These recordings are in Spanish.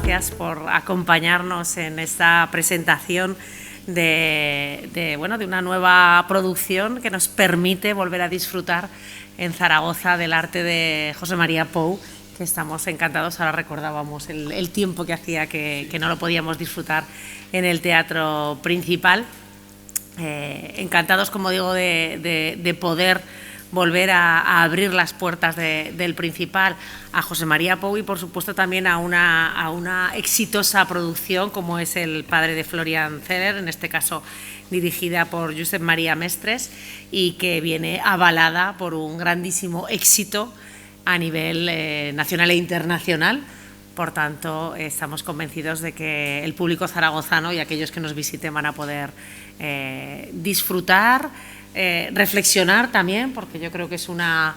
gracias por acompañarnos en esta presentación de una nueva producción que nos permite volver a disfrutar en Zaragoza del arte de José María Pou, que estamos encantados. Ahora recordábamos el tiempo que hacía que no lo podíamos disfrutar en el Teatro Principal. Encantados, como digo, de poder volver a abrir las puertas del Principal a José María Pou y, por supuesto, también a una exitosa producción como es El padre de Florian Zeller, en este caso dirigida por Josep María Mestres, y que viene avalada por un grandísimo éxito a nivel nacional e internacional. Por tanto, estamos convencidos de que el público zaragozano y aquellos que nos visiten van a poder disfrutar, reflexionar también, porque yo creo que es una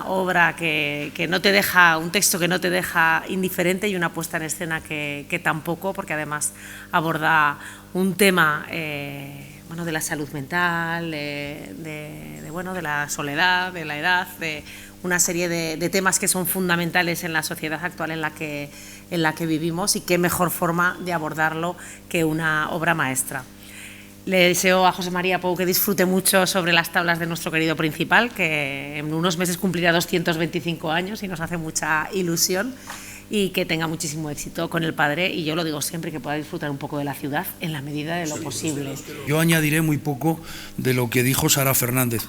obra que no te deja, un texto que no te deja indiferente, y una puesta en escena que tampoco, porque además aborda un tema de la salud mental, de la soledad, de la edad, de una serie de temas que son fundamentales en la sociedad actual en la que vivimos, y qué mejor forma de abordarlo que una obra maestra. Le deseo a José María Pou que disfrute mucho sobre las tablas de nuestro querido Principal, que en unos meses cumplirá 225 años y nos hace mucha ilusión, y que tenga muchísimo éxito con El padre, y yo lo digo siempre, que pueda disfrutar un poco de la ciudad en la medida de lo posible. Yo añadiré muy poco de lo que dijo Sara Fernández.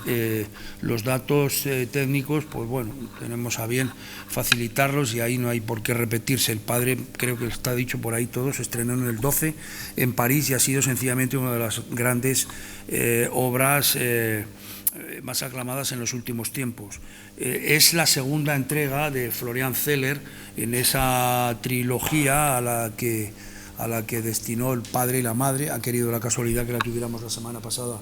Los datos técnicos, pues bueno, tenemos a bien facilitarlos y ahí no hay por qué repetirse. El padre, creo que está dicho por ahí todo, se estrenó en el 12 en París y ha sido sencillamente una de las grandes obras más aclamadas en los últimos tiempos. Es la segunda entrega de Florian Zeller en esa trilogía a la que destinó El padre y la madre. Ha querido la casualidad que la tuviéramos la semana pasada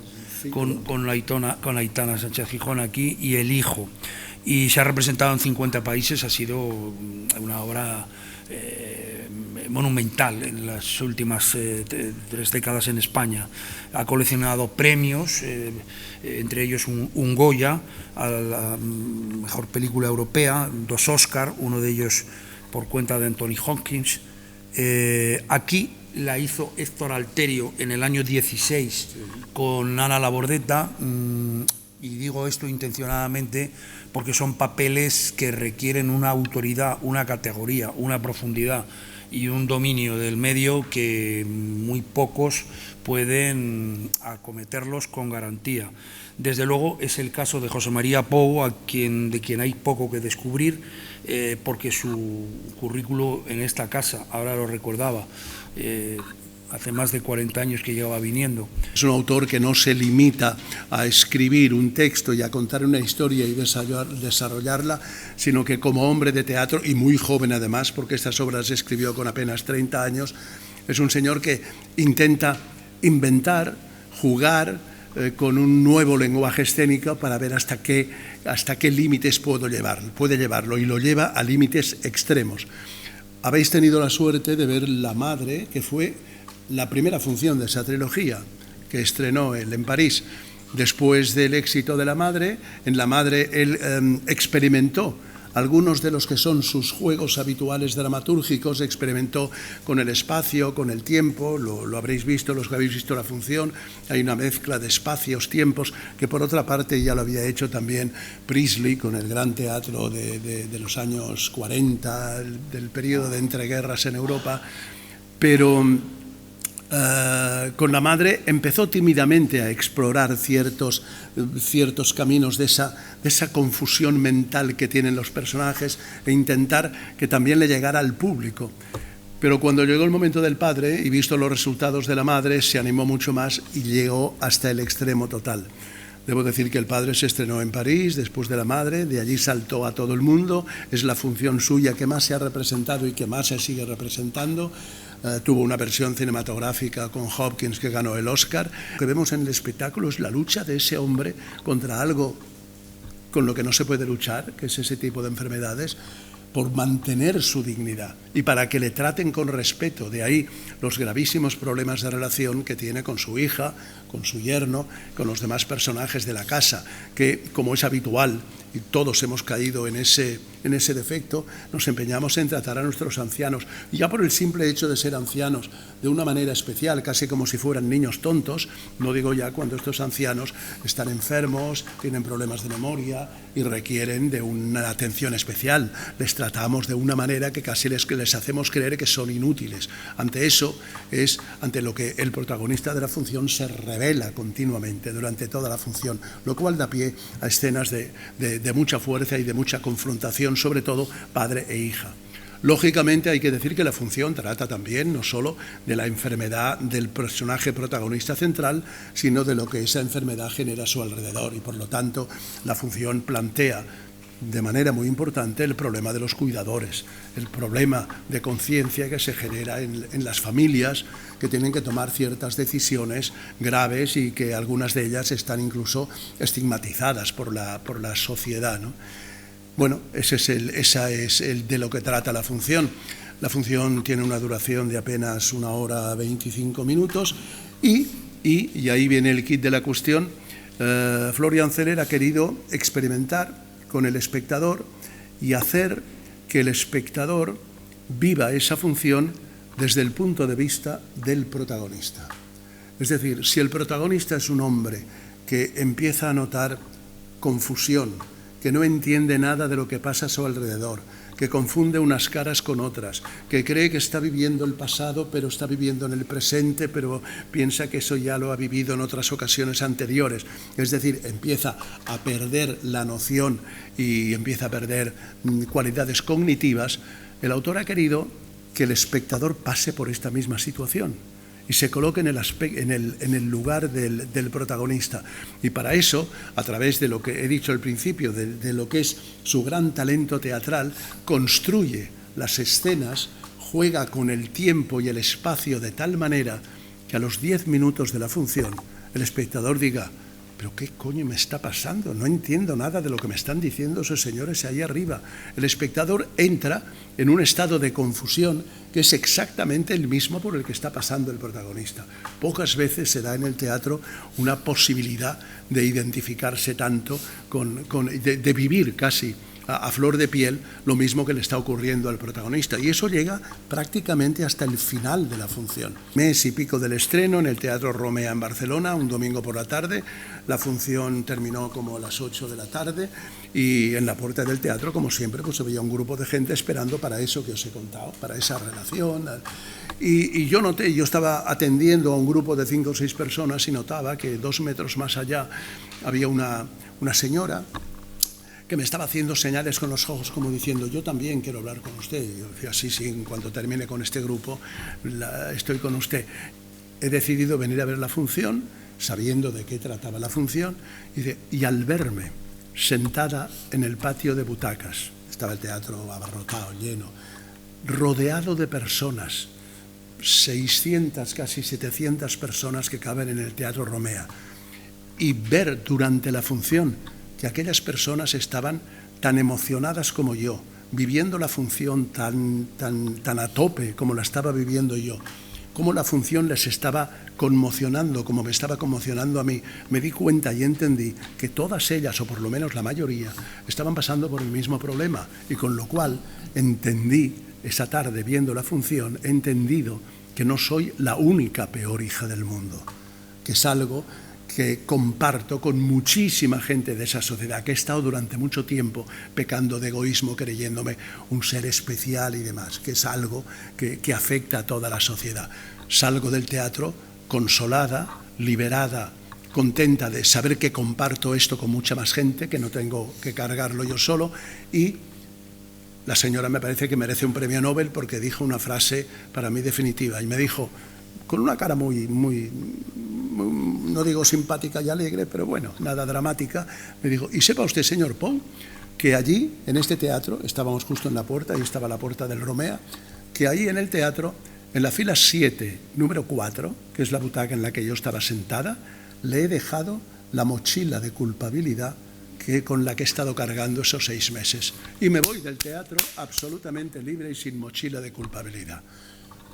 con Aitana Sánchez Gijón aquí, y El hijo. Y se ha representado en 50 países, ha sido una obra monumental en las últimas 3 décadas en España. Ha coleccionado premios, entre ellos un Goya a la mejor película europea, 2 Oscar, uno de ellos por cuenta de Anthony Hopkins. Aquí la hizo Héctor Alterio en el año 16 con Ana Labordeta, y digo esto intencionadamente porque son papeles que requieren una autoridad, una categoría, una profundidad y un dominio del medio que muy pocos pueden acometerlos con garantía. Desde luego es el caso de José María Pou, de quien hay poco que descubrir, porque su currículo en esta casa, ahora lo recordaba, hace más de 40 años que llevaba viniendo. Es un autor que no se limita a escribir un texto y a contar una historia y desarrollarla, sino que como hombre de teatro, y muy joven además, porque estas obras escribió con apenas 30 años, es un señor que intenta inventar, jugar con un nuevo lenguaje escénico para ver hasta qué límites puede llevarlo, y lo lleva a límites extremos. Habéis tenido la suerte de ver La madre, que fue la primera función de esa trilogía que estrenó él en París. Después del éxito de La madre, en La madre él experimentó algunos de los que son sus juegos habituales dramatúrgicos, experimentó con el espacio, con el tiempo, lo habréis visto, los que habéis visto la función, hay una mezcla de espacios, tiempos, que por otra parte ya lo había hecho también Priestley con el gran teatro de los años 40, del periodo de entreguerras en Europa, pero con La madre empezó tímidamente a explorar ciertos caminos de esa confusión mental que tienen los personajes, e intentar que también le llegara al público. Pero cuando llegó el momento del padre, y visto los resultados de La madre, se animó mucho más y llegó hasta el extremo total. Debo decir que El padre se estrenó en París después de La madre, de allí saltó a todo el mundo, es la función suya que más se ha representado y que más se sigue representando. Tuvo una versión cinematográfica con Hopkins que ganó el Oscar. Lo que vemos en el espectáculo es la lucha de ese hombre contra algo con lo que no se puede luchar, que es ese tipo de enfermedades, por mantener su dignidad y para que le traten con respeto. De ahí los gravísimos problemas de relación que tiene con su hija, con su yerno, con los demás personajes de la casa, que, como es habitual y todos hemos caído en ese defecto, nos empeñamos en tratar a nuestros ancianos, y ya por el simple hecho de ser ancianos de una manera especial, casi como si fueran niños tontos, no digo ya cuando estos ancianos están enfermos, tienen problemas de memoria y requieren de una atención especial. Les tratamos de una manera que casi les hacemos creer que son inútiles. Ante eso es ante lo que el protagonista de la función se revela continuamente durante toda la función, lo cual da pie a escenas de mucha fuerza y de mucha confrontación, sobre todo padre e hija. Lógicamente hay que decir que la función trata también no solo de la enfermedad del personaje protagonista central, sino de lo que esa enfermedad genera a su alrededor, y por lo tanto la función plantea de manera muy importante el problema de los cuidadores, el problema de conciencia que se genera en las familias que tienen que tomar ciertas decisiones graves y que algunas de ellas están incluso estigmatizadas por la sociedad, ¿no? Bueno, esa es el de lo que trata la función. La función tiene una duración de apenas 1 hora 25 minutos y ahí viene el kit de la cuestión. Florian Zeller ha querido experimentar con el espectador y hacer que el espectador viva esa función desde el punto de vista del protagonista. Es decir, si el protagonista es un hombre que empieza a notar confusión, que no entiende nada de lo que pasa a su alrededor, que confunde unas caras con otras, que cree que está viviendo el pasado, pero está viviendo en el presente, pero piensa que eso ya lo ha vivido en otras ocasiones anteriores. Es decir, empieza a perder la noción y empieza a perder cualidades cognitivas. El autor ha querido que el espectador pase por esta misma situación y se coloque en el lugar del protagonista. Y para eso, a través de lo que he dicho al principio, de lo que es su gran talento teatral, construye las escenas, juega con el tiempo y el espacio de tal manera que a los 10 minutos de la función el espectador diga: ¿pero qué coño me está pasando? No entiendo nada de lo que me están diciendo esos señores ahí arriba. El espectador entra en un estado de confusión que es exactamente el mismo por el que está pasando el protagonista. Pocas veces se da en el teatro una posibilidad de identificarse tanto, de vivir casi a flor de piel lo mismo que le está ocurriendo al protagonista, y eso llega prácticamente hasta el final de la función. Mes y pico del estreno en el Teatro Romea en Barcelona, un domingo por la tarde. La función terminó como a las 8 de la tarde y en la puerta del teatro, como siempre, pues se veía un grupo de gente esperando para eso que os he contado, para esa relación. Y yo noté, yo estaba atendiendo a un grupo de 5 o 6 personas y notaba que 2 metros más allá había una señora que me estaba haciendo señales con los ojos como diciendo: yo también quiero hablar con usted. Y yo decía: sí, en cuanto termine con este grupo estoy con usted. He decidido venir a ver la función sabiendo de qué trataba la función y al verme sentada en el patio de butacas, estaba el teatro abarrotado, lleno, rodeado de personas, 600, casi 700 personas que caben en el Teatro Romea, y ver durante la función que aquellas personas estaban tan emocionadas como yo, viviendo la función tan a tope como la estaba viviendo yo, cómo la función les estaba conmocionando como me estaba conmocionando a mí, me di cuenta y entendí que todas ellas, o por lo menos la mayoría, estaban pasando por el mismo problema, y con lo cual entendí esa tarde viendo la función, he entendido que no soy la única peor hija del mundo, que es algo que comparto con muchísima gente de esa sociedad, que he estado durante mucho tiempo pecando de egoísmo, creyéndome un ser especial y demás, que es algo que afecta a toda la sociedad. Salgo del teatro consolada, liberada, contenta de saber que comparto esto con mucha más gente, que no tengo que cargarlo yo solo, y la señora me parece que merece un premio Nobel porque dijo una frase para mí definitiva, y me dijo, con una cara muy, no digo simpática y alegre, pero bueno, nada dramática, me dijo: y sepa usted, señor Pou, que allí, en este teatro, estábamos justo en la puerta, ahí estaba la puerta del Romea, que ahí en el teatro, en la fila 7, número 4, que es la butaca en la que yo estaba sentada, le he dejado la mochila de culpabilidad con la que he estado cargando esos 6 meses. Y me voy del teatro absolutamente libre y sin mochila de culpabilidad.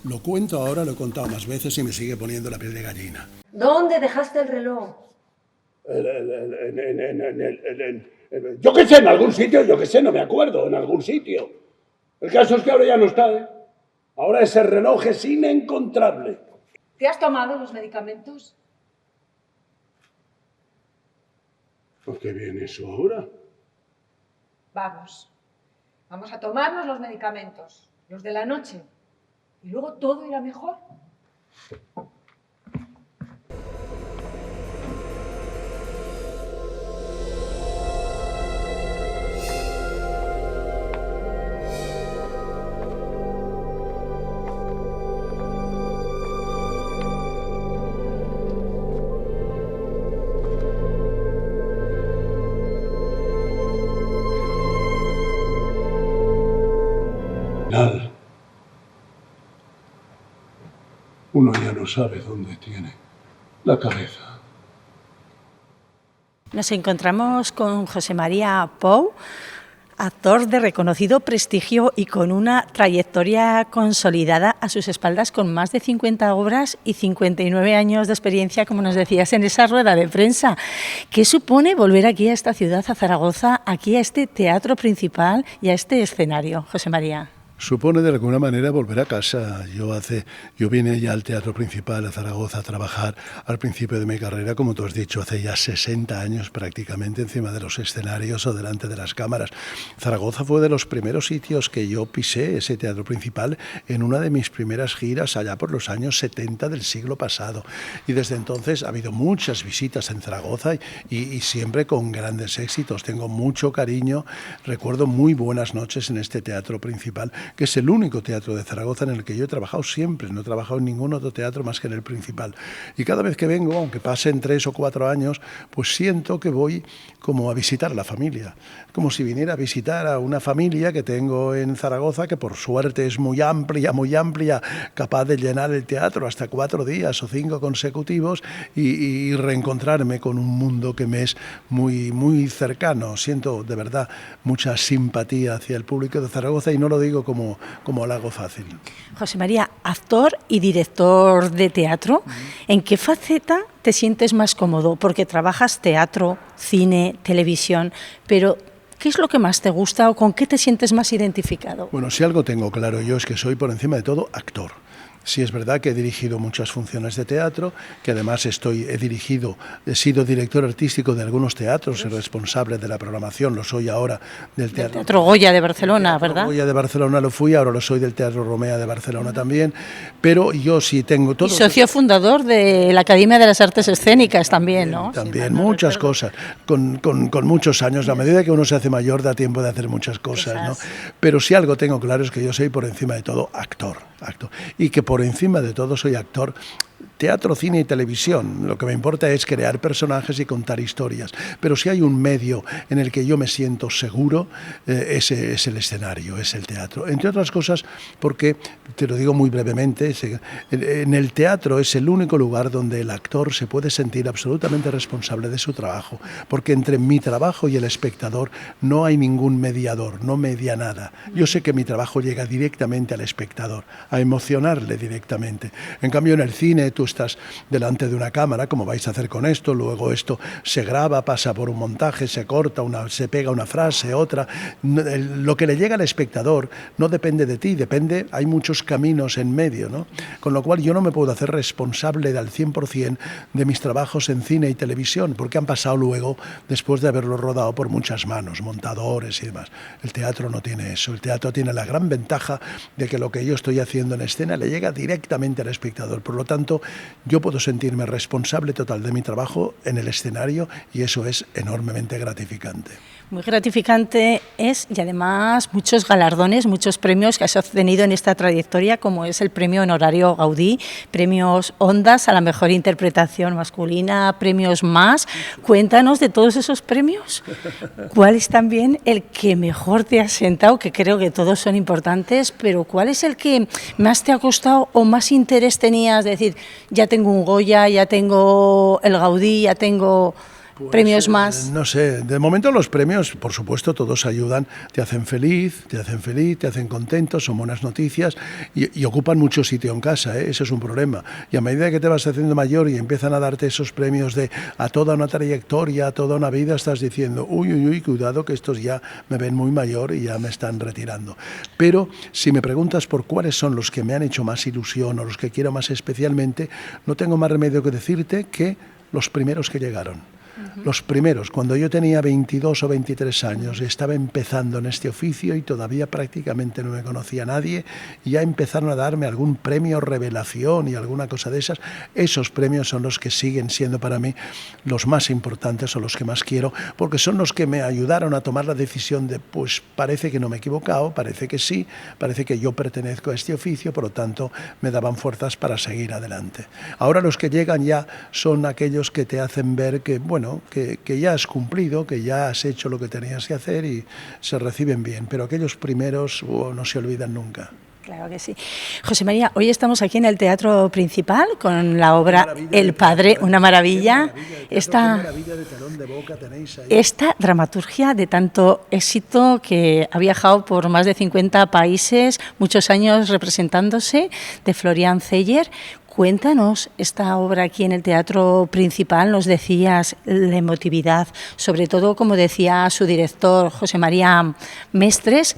Lo cuento ahora, lo he contado más veces y me sigue poniendo la piel de gallina. ¿Dónde dejaste el reloj? Yo qué sé, en algún sitio, yo qué sé, no me acuerdo, en algún sitio. El caso es que ahora ya no está, ¿eh? Ahora ese reloj es inencontrable. ¿Te has tomado los medicamentos? ¿Por qué viene eso ahora? Vamos a tomarnos los medicamentos, los de la noche, y luego todo irá mejor. Nada. Uno ya no sabe dónde tiene la cabeza. Nos encontramos con José María Pou, actor de reconocido prestigio y con una trayectoria consolidada a sus espaldas, con más de 50 obras y 59 años de experiencia, como nos decías en esa rueda de prensa. ¿Qué supone volver aquí a esta ciudad, a Zaragoza, aquí a este teatro principal y a este escenario, José María? Supone de alguna manera volver a casa. Yo vine ya al Teatro Principal a Zaragoza a trabajar al principio de mi carrera, como tú has dicho, hace ya 60 años prácticamente encima de los escenarios o delante de las cámaras. Zaragoza fue de los primeros sitios que yo pisé, ese Teatro Principal, en una de mis primeras giras allá por los años 70 del siglo pasado. Y desde entonces ha habido muchas visitas en Zaragoza y siempre con grandes éxitos. Tengo mucho cariño, recuerdo muy buenas noches en este Teatro Principal, que es el único teatro de Zaragoza en el que yo he trabajado siempre, no he trabajado en ningún otro teatro más que en el Principal. Y cada vez que vengo, aunque pasen 3 o 4 años, pues siento que voy como a visitar a la familia, como si viniera a visitar a una familia que tengo en Zaragoza, que por suerte es muy amplia, capaz de llenar el teatro hasta 4 días o 5 consecutivos y reencontrarme con un mundo que me es muy, muy cercano. Siento de verdad mucha simpatía hacia el público de Zaragoza y no lo digo como halago fácil. José María, actor y director de teatro, ¿en qué faceta te sientes más cómodo? Porque trabajas teatro, cine, televisión, pero ¿qué es lo que más te gusta o con qué te sientes más identificado? Bueno, si algo tengo claro yo es que soy por encima de todo actor. Sí, es verdad que he dirigido muchas funciones de teatro, que además he sido director artístico de algunos teatros y responsable de la programación, lo soy ahora del Teatro Goya de Barcelona, ¿verdad? Goya de Barcelona lo fui, ahora lo soy del Teatro Romea de Barcelona también, pero yo sí tengo todo. Y socio fundador de la Academia de las Artes Escénicas también, ¿no? También, muchas cosas, con muchos años. A medida que uno se hace mayor da tiempo de hacer muchas cosas, ¿no? Pero si algo tengo claro es que yo soy por encima de todo actor. Y que por encima de todo soy actor, teatro, cine y televisión. Lo que me importa es crear personajes y contar historias. Pero si hay un medio en el que yo me siento seguro, ese es el escenario, es el teatro. Entre otras cosas, porque, te lo digo muy brevemente, en el teatro es el único lugar donde el actor se puede sentir absolutamente responsable de su trabajo. Porque entre mi trabajo y el espectador no hay ningún mediador, no media nada. Yo sé que mi trabajo llega directamente al espectador, a emocionarle directamente. En cambio, en el cine tú estás delante de una cámara, como vais a hacer con esto, luego esto se graba, pasa por un montaje, se corta, se pega una frase, otra. Lo que le llega al espectador no depende de ti, hay muchos caminos en medio, ¿no? Con lo cual yo no me puedo hacer responsable al 100% de mis trabajos en cine y televisión, porque han pasado luego, después de haberlo rodado, por muchas manos, montadores y demás. El teatro no tiene eso, el teatro tiene la gran ventaja de que lo que yo estoy haciendo en escena le llega directamente al espectador. Por lo tanto, yo puedo sentirme responsable total de mi trabajo en el escenario y eso es enormemente gratificante. Muy gratificante es, y además muchos galardones, muchos premios que has obtenido en esta trayectoria, como es el premio honorario Gaudí, premios Ondas a la mejor interpretación masculina, premios más. Cuéntanos de todos esos premios. ¿Cuál es también el que mejor te ha sentado? Que creo que todos son importantes, pero ¿cuál es el que más te ha costado o más interés tenías? Es decir, ya tengo un Goya, ya tengo el Gaudí, ya tengo premios más. No sé, de momento los premios, por supuesto, todos ayudan, te hacen feliz, te hacen contento, son buenas noticias y ocupan mucho sitio en casa, ¿eh? Eso es un problema. Y a medida que te vas haciendo mayor y empiezan a darte esos premios a toda una trayectoria, a toda una vida, estás diciendo, uy, cuidado que estos ya me ven muy mayor y ya me están retirando. Pero si me preguntas por cuáles son los que me han hecho más ilusión o los que quiero más especialmente, no tengo más remedio que decirte que los primeros que llegaron. Los primeros, cuando yo tenía 22 o 23 años, estaba empezando en este oficio y todavía prácticamente no me conocía nadie, y ya empezaron a darme algún premio revelación y alguna cosa de esas. Esos premios son los que siguen siendo para mí los más importantes o los que más quiero, porque son los que me ayudaron a tomar la decisión de, pues parece que no me he equivocado, parece que sí, parece que yo pertenezco a este oficio, por lo tanto me daban fuerzas para seguir adelante. Ahora los que llegan ya son aquellos que te hacen ver que, bueno, que ya has cumplido, que ya has hecho lo que tenías que hacer y se reciben bien, pero aquellos primeros no se olvidan nunca. Claro que sí. José María, hoy estamos aquí en el Teatro Principal con la obra El Padre, una maravilla. Esta dramaturgia de tanto éxito que ha viajado por más de 50 países, muchos años representándose, de Florian Zeller. Cuéntanos esta obra aquí en el Teatro Principal, nos decías la emotividad, sobre todo, como decía su director, José María Mestres,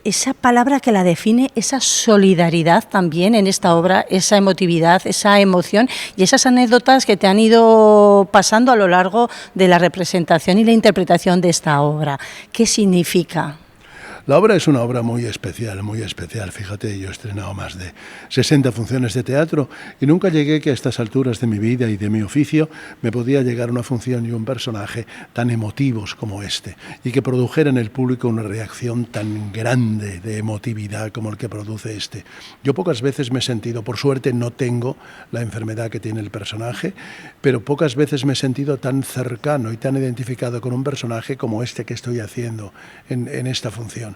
esa palabra que la define, esa solidaridad también en esta obra, esa emotividad, esa emoción y esas anécdotas que te han ido pasando a lo largo de la representación y la interpretación de esta obra. ¿Qué significa? La obra es una obra muy especial, fíjate, yo he estrenado más de 60 funciones de teatro y nunca llegué que a estas alturas de mi vida y de mi oficio me podía llegar una función y un personaje tan emotivos como este y que produjera en el público una reacción tan grande de emotividad como el que produce este. Yo pocas veces me he sentido, por suerte no tengo la enfermedad que tiene el personaje, pero pocas veces me he sentido tan cercano y tan identificado con un personaje como este que estoy haciendo en esta función.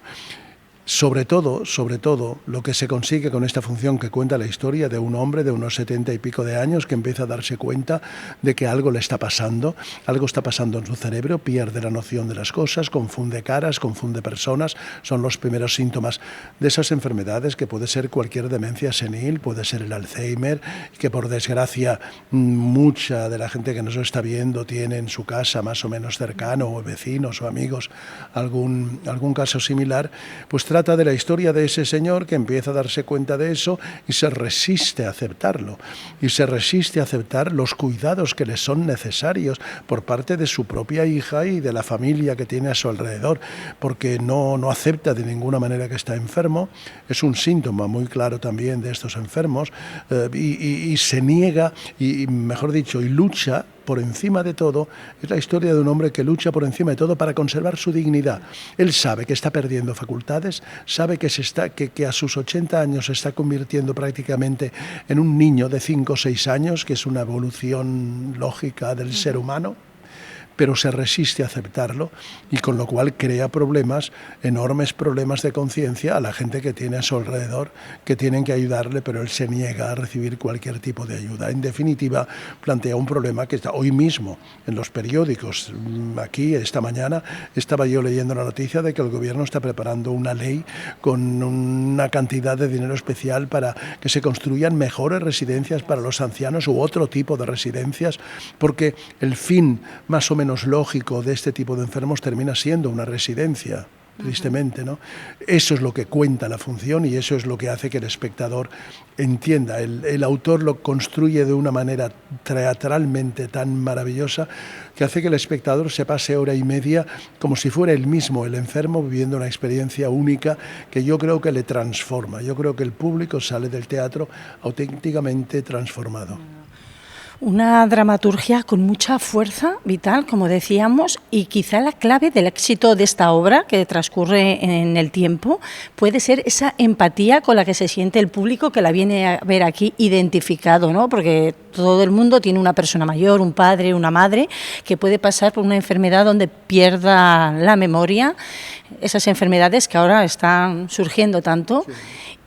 Sobre todo, lo que se consigue con esta función que cuenta la historia de un hombre de unos 70 y pico de años que empieza a darse cuenta de que algo le está pasando, algo está pasando en su cerebro, pierde la noción de las cosas, confunde caras, confunde personas, son los primeros síntomas de esas enfermedades que puede ser cualquier demencia senil, puede ser el Alzheimer, que por desgracia mucha de la gente que nos está viendo tiene en su casa más o menos cercano, o vecinos o amigos, algún caso similar. Pues trata de la historia de ese señor que empieza a darse cuenta de eso y se resiste a aceptarlo. Y se resiste a aceptar los cuidados que le son necesarios por parte de su propia hija y de la familia que tiene a su alrededor, porque no acepta de ninguna manera que está enfermo. Es un síntoma muy claro también de estos enfermos y se niega, y mejor dicho, y lucha por encima de todo. Es la historia de un hombre que lucha por encima de todo para conservar su dignidad. Él sabe que está perdiendo facultades, sabe que a sus 80 años se está convirtiendo prácticamente en un niño de 5 o 6 años, que es una evolución lógica del ser humano, pero se resiste a aceptarlo y con lo cual crea problemas, enormes problemas de conciencia a la gente que tiene a su alrededor, que tienen que ayudarle, pero él se niega a recibir cualquier tipo de ayuda. En definitiva, plantea un problema que está hoy mismo en los periódicos. Aquí, esta mañana, estaba yo leyendo la noticia de que el gobierno está preparando una ley con una cantidad de dinero especial para que se construyan mejores residencias para los ancianos u otro tipo de residencias, porque el fin más o menos lógico de este tipo de enfermos termina siendo una residencia, tristemente, ¿no? Eso es lo que cuenta la función y eso es lo que hace que el espectador entienda. El autor lo construye de una manera teatralmente tan maravillosa que hace que el espectador se pase hora y media como si fuera él mismo el enfermo viviendo una experiencia única que yo creo que le transforma. Yo creo que el público sale del teatro auténticamente transformado. Una dramaturgia con mucha fuerza vital, como decíamos, y quizá la clave del éxito de esta obra, que transcurre en el tiempo, puede ser esa empatía con la que se siente el público que la viene a ver aquí identificado, ¿no? Porque todo el mundo tiene una persona mayor, un padre, una madre, que puede pasar por una enfermedad donde pierda la memoria, esas enfermedades que ahora están surgiendo tanto. Sí.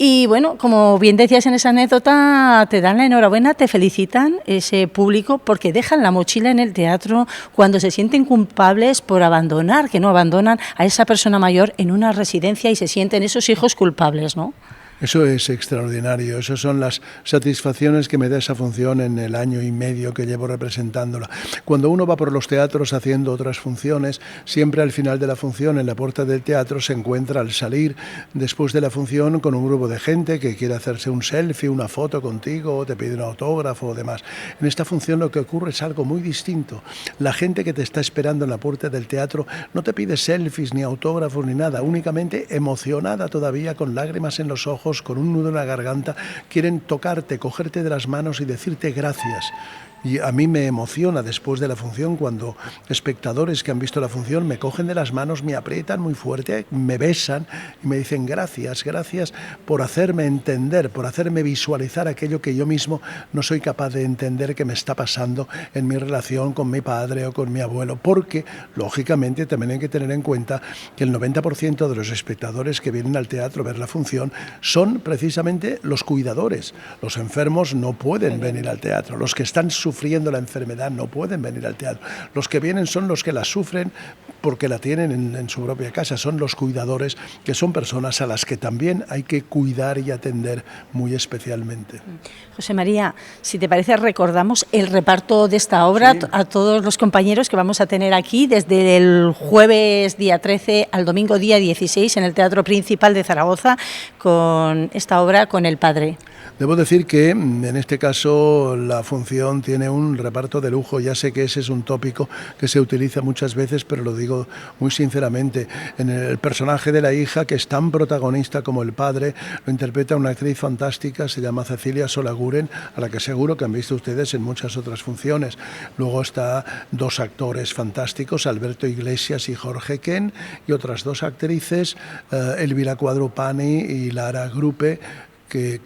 Y bueno, como bien decías en esa anécdota, te dan la enhorabuena, te felicitan ese público porque dejan la mochila en el teatro cuando se sienten culpables por abandonar, que no abandonan a esa persona mayor en una residencia y se sienten esos hijos culpables, ¿no? Eso es extraordinario, esas son las satisfacciones que me da esa función en el año y medio que llevo representándola. Cuando uno va por los teatros haciendo otras funciones, siempre al final de la función, en la puerta del teatro, se encuentra al salir después de la función con un grupo de gente que quiere hacerse un selfie, una foto contigo, te pide un autógrafo o demás. En esta función lo que ocurre es algo muy distinto. La gente que te está esperando en la puerta del teatro no te pide selfies ni autógrafos ni nada, únicamente emocionada todavía, con lágrimas en los ojos, con un nudo en la garganta, quieren tocarte, cogerte de las manos y decirte gracias. Y a mí me emociona después de la función cuando espectadores que han visto la función me cogen de las manos, me aprietan muy fuerte, me besan y me dicen gracias, gracias por hacerme entender, por hacerme visualizar aquello que yo mismo no soy capaz de entender que me está pasando en mi relación con mi padre o con mi abuelo, porque lógicamente también hay que tener en cuenta que el 90% de los espectadores que vienen al teatro a ver la función son precisamente los cuidadores. Los enfermos no pueden venir al teatro, los que están sufriendo la enfermedad no pueden venir al teatro. Los que vienen son los que la sufren porque la tienen en su propia casa, son los cuidadores, que son personas a las que también hay que cuidar y atender muy especialmente. José María, si te parece, recordamos el reparto de esta obra, sí, a todos los compañeros que vamos a tener aquí desde el jueves día 13 al domingo día 16 en el Teatro Principal de Zaragoza con esta obra, con El Padre. Debo decir que en este caso la función tiene un reparto de lujo. Ya sé que ese es un tópico que se utiliza muchas veces, pero lo digo muy sinceramente. En el personaje de la hija, que es tan protagonista como el padre, lo interpreta una actriz fantástica, se llama Cecilia Solaguren, a la que seguro que han visto ustedes en muchas otras funciones. Luego está dos actores fantásticos, Alberto Iglesias y Jorge Ken, y otras dos actrices, Elvira Cuadrupani y Lara Grupe, que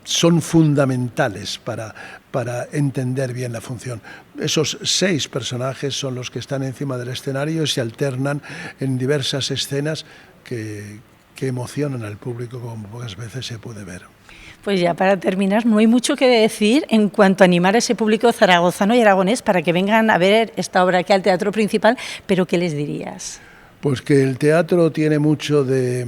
son fundamentales para entender bien la función. Esos 6 personajes son los que están encima del escenario y se alternan en diversas escenas que emocionan al público, como pocas veces se puede ver. Pues ya para terminar, no hay mucho que decir en cuanto a animar a ese público zaragozano y aragonés para que vengan a ver esta obra aquí al Teatro Principal, pero ¿qué les dirías? Pues que el teatro tiene mucho de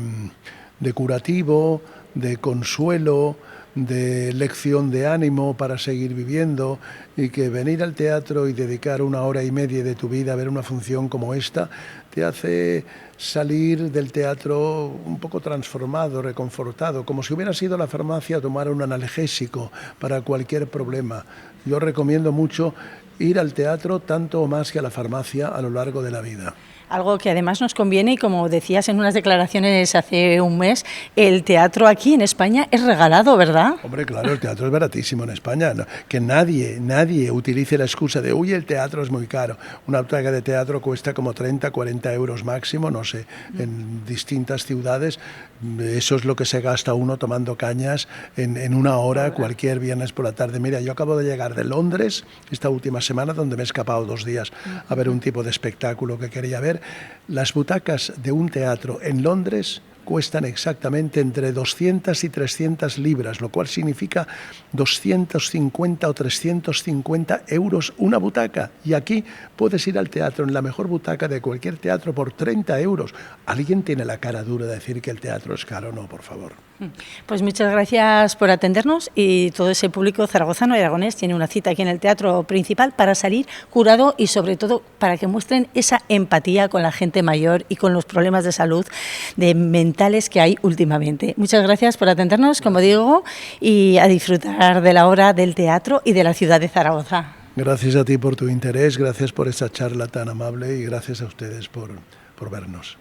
curativo, de consuelo, de lección de ánimo para seguir viviendo, y que venir al teatro y dedicar 1 hora y media de tu vida a ver una función como esta te hace salir del teatro un poco transformado, reconfortado, como si hubieras ido a la farmacia a tomar un analgésico para cualquier problema. Yo recomiendo mucho ir al teatro tanto o más que a la farmacia a lo largo de la vida. Algo que además nos conviene, y como decías en unas declaraciones hace un mes, el teatro aquí en España es regalado, ¿verdad? Hombre, claro, el teatro es baratísimo en España. ¿No? Que nadie utilice la excusa de uy, el teatro es muy caro. Una butaca de teatro cuesta como 30, 40 euros máximo, no sé, en distintas ciudades. Eso es lo que se gasta uno tomando cañas en 1 hora, cualquier viernes por la tarde. Mira, yo acabo de llegar de Londres esta última semana, donde me he escapado 2 días a ver un tipo de espectáculo que quería ver. Las butacas de un teatro en Londres cuestan exactamente entre 200 y 300 libras, lo cual significa 250 o 350 euros una butaca. Y aquí puedes ir al teatro, en la mejor butaca de cualquier teatro, por 30 euros. ¿Alguien tiene la cara dura de decir que el teatro es caro? No, por favor. Pues muchas gracias por atendernos, y todo ese público zaragozano y aragonés tiene una cita aquí en el Teatro Principal para salir curado y sobre todo para que muestren esa empatía con la gente mayor y con los problemas de salud mentales que hay últimamente. Muchas gracias por atendernos, como digo, y a disfrutar de la obra, del teatro y de la ciudad de Zaragoza. Gracias a ti por tu interés, gracias por esta charla tan amable y gracias a ustedes por vernos.